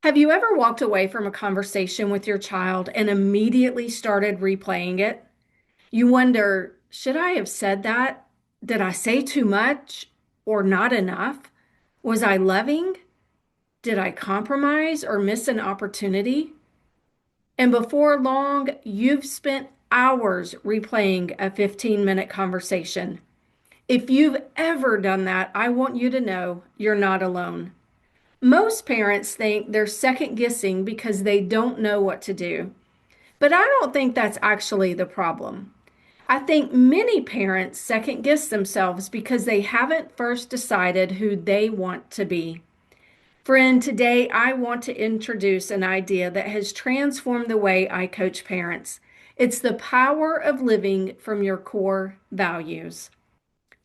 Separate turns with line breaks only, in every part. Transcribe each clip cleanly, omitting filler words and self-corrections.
Have you ever walked away from a conversation with your child and immediately started replaying it? You wonder, should I have said that? Did I say too much or not enough? Was I loving? Did I compromise or miss an opportunity? And before long, you've spent hours replaying a 15-minute conversation. If you've ever done that, I want you to know you're not alone. Most parents think they're second guessing because they don't know what to do. But I don't think that's actually the problem. I think many parents second guess themselves because they haven't first decided who they want to be. Friend, today I want to introduce an idea that has transformed the way I coach parents. It's the power of living from your core values.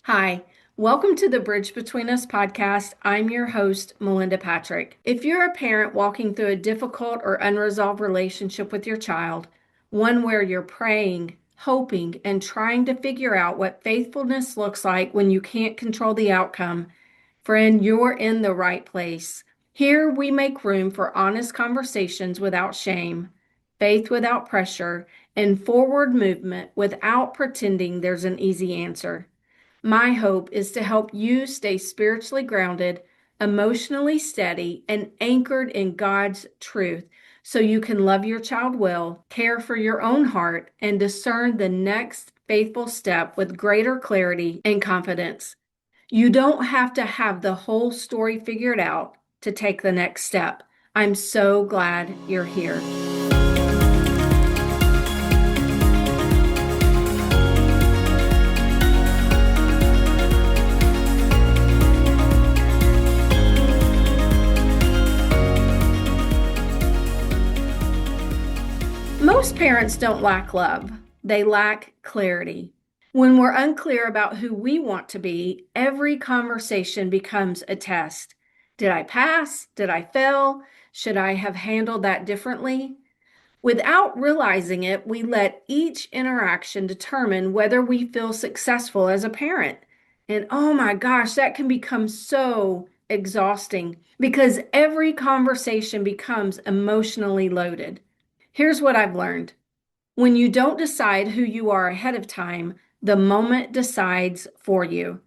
Hi, welcome to the Bridge Between Us podcast. I'm your host, Melinda Patrick. If you're a parent walking through a difficult or unresolved relationship with your child, one where you're praying, hoping, and trying to figure out what faithfulness looks like when you can't control the outcome, friend, you're in the right place. Here we make room for honest conversations without shame, faith without pressure, and forward movement without pretending there's an easy answer. My hope is to help you stay spiritually grounded, emotionally steady, and anchored in God's truth so you can love your child well, care for your own heart, and discern the next faithful step with greater clarity and confidence. You don't have to have the whole story figured out to take the next step. I'm so glad you're here. Most parents don't lack love, they lack clarity. When we're unclear about who we want to be, every conversation becomes a test. Did I pass? Did I fail? Should I have handled that differently? Without realizing it, we let each interaction determine whether we feel successful as a parent. And oh my gosh, that can become so exhausting because every conversation becomes emotionally loaded. Here's what I've learned. When you don't decide who you are ahead of time, the moment decides for you.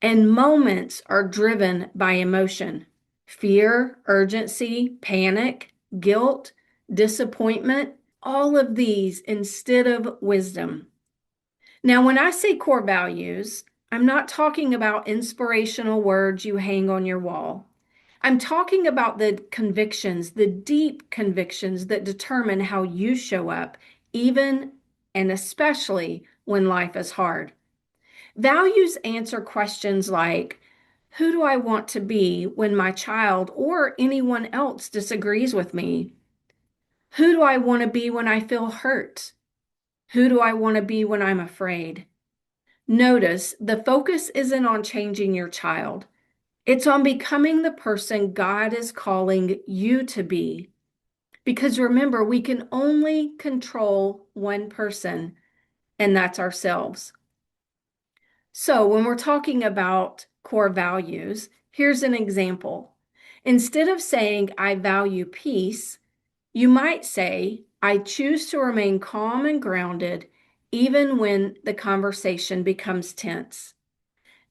And moments are driven by emotion, fear, urgency, panic, guilt, disappointment, all of these instead of wisdom. Now, when I say core values, I'm not talking about inspirational words you hang on your wall. I'm talking about the convictions, the deep convictions that determine how you show up, even and especially when life is hard. Values answer questions like, who do I want to be when my child or anyone else disagrees with me? Who do I want to be when I feel hurt? Who do I want to be when I'm afraid? Notice the focus isn't on changing your child. It's on becoming the person God is calling you to be. Because remember, we can only control one person, and that's ourselves. So when we're talking about core values, here's an example. Instead of saying, I value peace, you might say, I choose to remain calm and grounded even when the conversation becomes tense.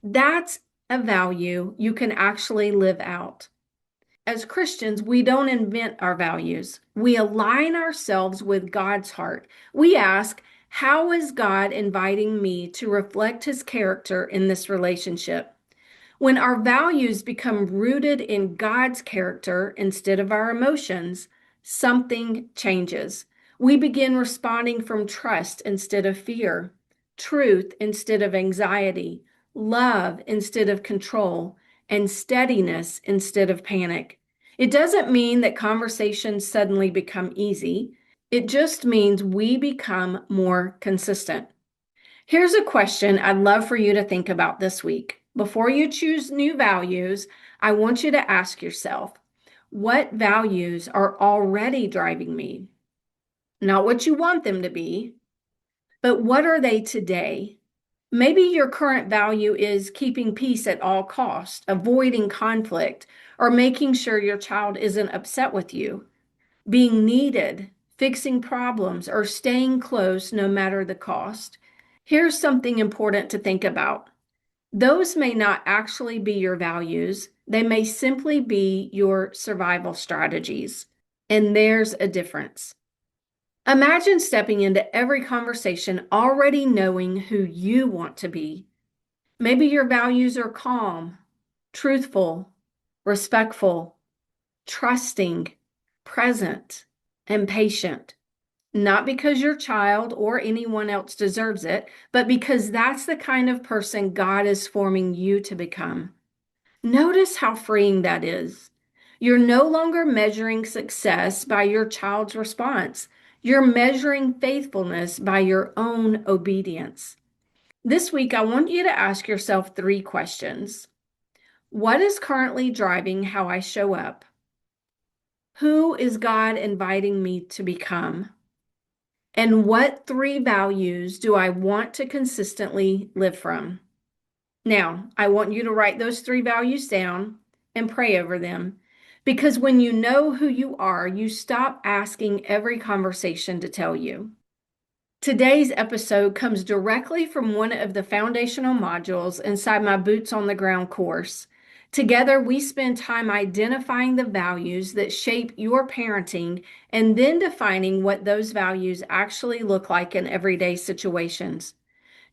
That's a value you can actually live out. As Christians, we don't invent our values. We align ourselves with God's heart. We ask, how is God inviting me to reflect his character in this relationship? When our values become rooted in God's character instead of our emotions, something changes. We begin responding from trust instead of fear, truth instead of anxiety, love instead of control, and steadiness instead of panic. It doesn't mean that conversations suddenly become easy. It just means we become more consistent. Here's a question I'd love for you to think about this week. Before you choose new values, I want you to ask yourself, what values are already driving me? Not what you want them to be, but what are they today? Maybe your current value is keeping peace at all costs, avoiding conflict, or making sure your child isn't upset with you, being needed, fixing problems, or staying close no matter the cost. Here's something important to think about. Those may not actually be your values. They may simply be your survival strategies. And there's a difference. Imagine stepping into every conversation already knowing who you want to be. Maybe your values are calm, truthful, respectful, trusting, present, and patient. Not because your child or anyone else deserves it, but because that's the kind of person God is forming you to become. Notice how freeing that is. You're no longer measuring success by your child's response. You're measuring faithfulness by your own obedience. This week, I want you to ask yourself 3 questions. What is currently driving how I show up? Who is God inviting me to become? And what 3 values do I want to consistently live from? Now, I want you to write those 3 values down and pray over them, because when you know who you are, you stop asking every conversation to tell you. Today's episode comes directly from one of the foundational modules inside my Boots on the Ground course. Together, we spend time identifying the values that shape your parenting and then defining what those values actually look like in everyday situations.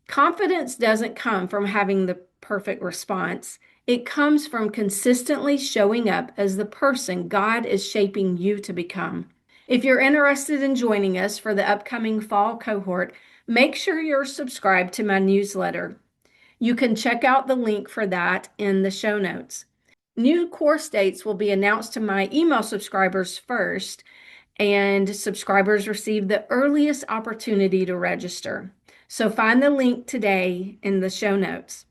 Confidence doesn't come from having the perfect response. It comes from consistently showing up as the person God is shaping you to become. If you're interested in joining us for the upcoming fall cohort, make sure you're subscribed to my newsletter. You can check out the link for that in the show notes. New course dates will be announced to my email subscribers first, and subscribers receive the earliest opportunity to register. So find the link today in the show notes.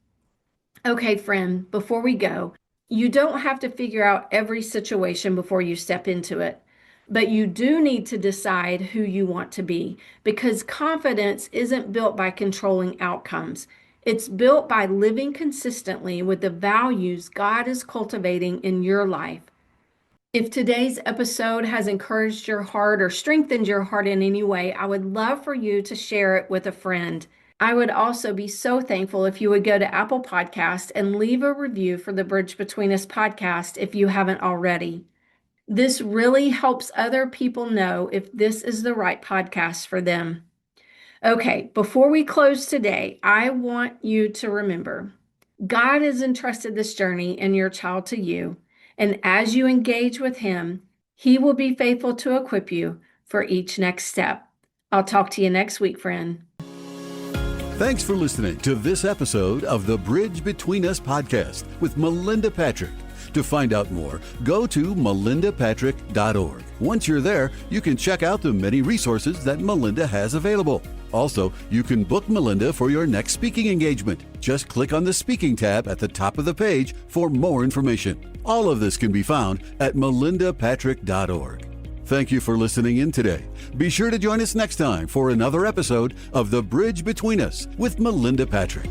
Okay, friend, before we go, you don't have to figure out every situation before you step into it, but you do need to decide who you want to be, because confidence isn't built by controlling outcomes. It's built by living consistently with the values God is cultivating in your life. If today's episode has encouraged your heart or strengthened your heart in any way, I would love for you to share it with a friend. I would also be so thankful if you would go to Apple Podcast and leave a review for the Bridge Between Us podcast if you haven't already. This really helps other people know if this is the right podcast for them. Okay, before we close today, I want you to remember, God has entrusted this journey and your child to you. And as you engage with Him, He will be faithful to equip you for each next step. I'll talk to you next week, friend.
Thanks for listening to this episode of the Bridge Between Us podcast with Melinda Patrick. To find out more, go to melindapatrick.org. Once you're there, you can check out the many resources that Melinda has available. Also, you can book Melinda for your next speaking engagement. Just click on the speaking tab at the top of the page for more information. All of this can be found at melindapatrick.org. Thank you for listening in today. Be sure to join us next time for another episode of The Bridge Between Us with Melinda Patrick.